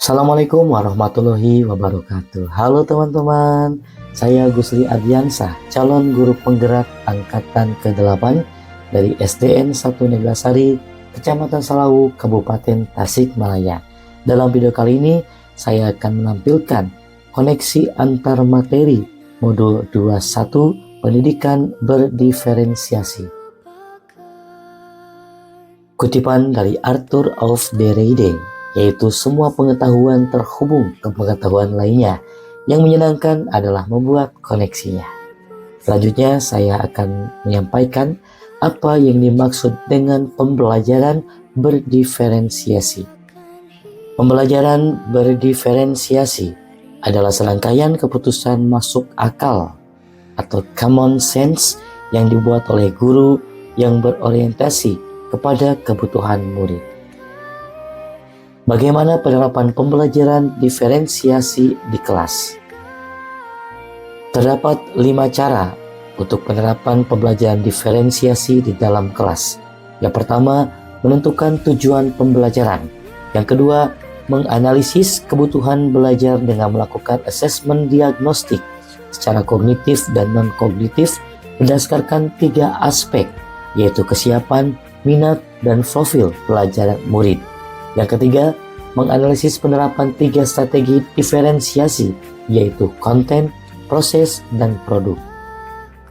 Assalamualaikum warahmatullahi wabarakatuh. Halo teman-teman, saya Gusli Ardiansah, calon guru penggerak angkatan ke-8 dari SDN 1 Neglasari, Kecamatan Salawu, Kabupaten Tasikmalaya. Dalam video kali ini, saya akan menampilkan koneksi antar materi modul 21 pendidikan berdiferensiasi. Kutipan dari Arthur of the Reading, yaitu semua pengetahuan terhubung ke pengetahuan lainnya. Yang menyenangkan adalah membuat koneksinya. Selanjutnya saya akan menyampaikan apa yang dimaksud dengan pembelajaran berdiferensiasi. Pembelajaran berdiferensiasi adalah serangkaian keputusan masuk akal atau common sense yang dibuat oleh guru yang berorientasi kepada kebutuhan murid. Bagaimana penerapan pembelajaran diferensiasi di kelas? Terdapat 5 cara untuk penerapan pembelajaran diferensiasi di dalam kelas. Yang pertama, menentukan tujuan pembelajaran. Yang kedua, menganalisis kebutuhan belajar dengan melakukan asesmen diagnostik secara kognitif dan non-kognitif berdasarkan 3 aspek, yaitu kesiapan, minat, dan profil pelajaran murid. Yang ketiga, menganalisis penerapan 3 strategi diferensiasi, yaitu konten, proses, dan produk.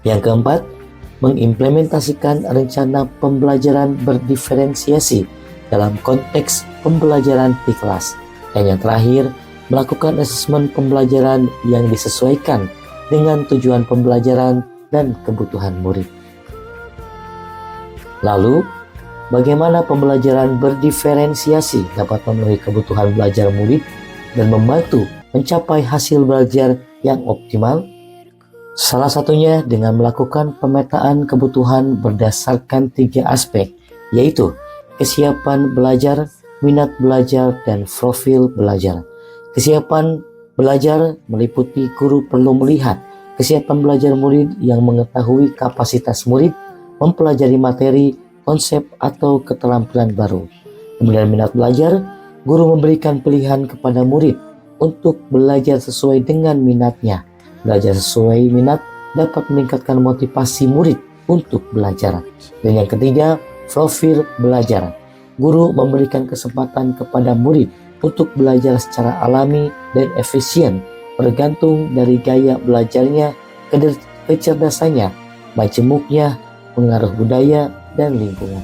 Yang keempat, mengimplementasikan rencana pembelajaran berdiferensiasi dalam konteks pembelajaran di kelas. Dan yang terakhir, melakukan asesmen pembelajaran yang disesuaikan dengan tujuan pembelajaran dan kebutuhan murid. Lalu, bagaimana pembelajaran berdiferensiasi dapat memenuhi kebutuhan belajar murid dan membantu mencapai hasil belajar yang optimal? Salah satunya dengan melakukan pemetaan kebutuhan berdasarkan 3 aspek, yaitu kesiapan belajar, minat belajar, dan profil belajar. Kesiapan belajar meliputi guru perlu melihat kesiapan belajar murid yang mengetahui kapasitas murid mempelajari materi, konsep, atau keterampilan baru. Kemudian minat belajar, guru memberikan pilihan kepada murid untuk belajar sesuai dengan minatnya. Belajar sesuai minat dapat meningkatkan motivasi murid untuk belajar. Dan yang ketiga, profil belajar. Guru memberikan kesempatan kepada murid untuk belajar secara alami dan efisien, bergantung dari gaya belajarnya, kecerdasannya, majemuknya, pengaruh budaya, dan lingkungan.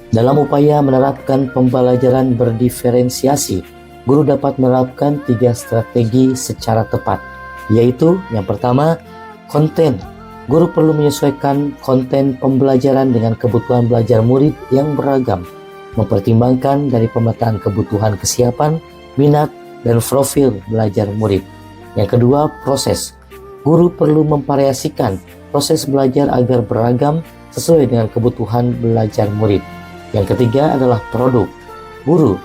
Dalam upaya menerapkan pembelajaran berdiferensiasi, guru dapat menerapkan 3 strategi secara tepat, yaitu yang pertama, konten. Guru perlu menyesuaikan konten pembelajaran dengan kebutuhan belajar murid yang beragam, mempertimbangkan dari pemetaan kebutuhan kesiapan, minat, dan profil belajar murid. Yang kedua, proses. Guru perlu memvariasikan proses belajar agar beragam sesuai dengan kebutuhan belajar murid. Yang ketiga adalah produk. Guru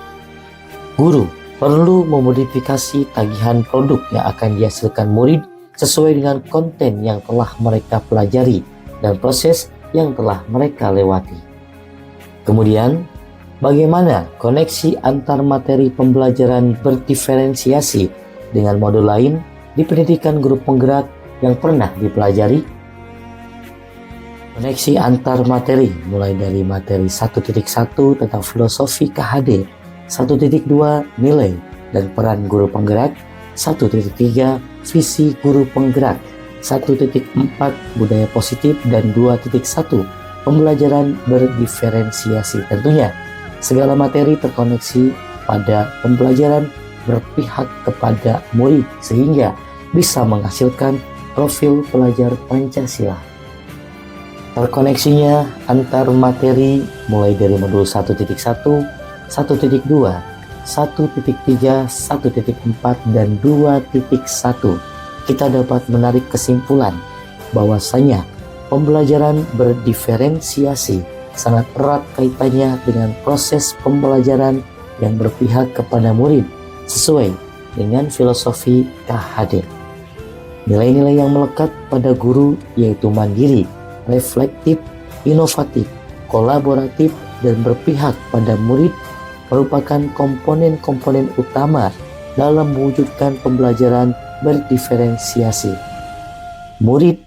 perlu memodifikasi tagihan produk yang akan dihasilkan murid sesuai dengan konten yang telah mereka pelajari dan proses yang telah mereka lewati. Kemudian, bagaimana koneksi antar materi pembelajaran berdiferensiasi dengan modul lain di pendidikan guru penggerak yang pernah dipelajari? Koneksi antar materi mulai dari materi 1.1 tentang filosofi KHD, 1.2 nilai dan peran guru penggerak, 1.3 visi guru penggerak, 1.4 budaya positif, dan 2.1 pembelajaran berdiferensiasi. Tentunya segala materi terkoneksi pada pembelajaran berpihak kepada murid sehingga bisa menghasilkan profil pelajar Pancasila. Terkoneksinya antar materi mulai dari modul 1.1, 1.2, 1.3, 1.4, dan 2.1. Kita dapat menarik kesimpulan bahwasanya pembelajaran berdiferensiasi sangat erat kaitannya dengan proses pembelajaran yang berpihak kepada murid sesuai dengan filosofi KHD. Nilai-nilai yang melekat pada guru yaitu mandiri, reflektif, inovatif, kolaboratif, dan berpihak pada murid merupakan komponen-komponen utama dalam mewujudkan pembelajaran berdiferensiasi. Murid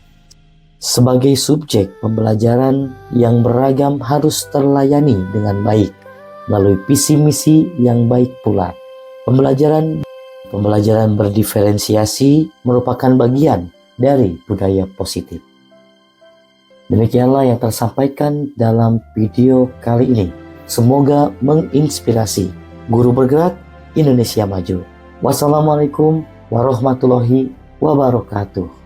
sebagai subjek pembelajaran yang beragam harus terlayani dengan baik melalui visi misi yang baik pula. Pembelajaran berdiferensiasi merupakan bagian dari budaya positif. Demikianlah yang tersampaikan dalam video kali ini. Semoga menginspirasi. Guru bergerak Indonesia maju. Wassalamualaikum warahmatullahi wabarakatuh.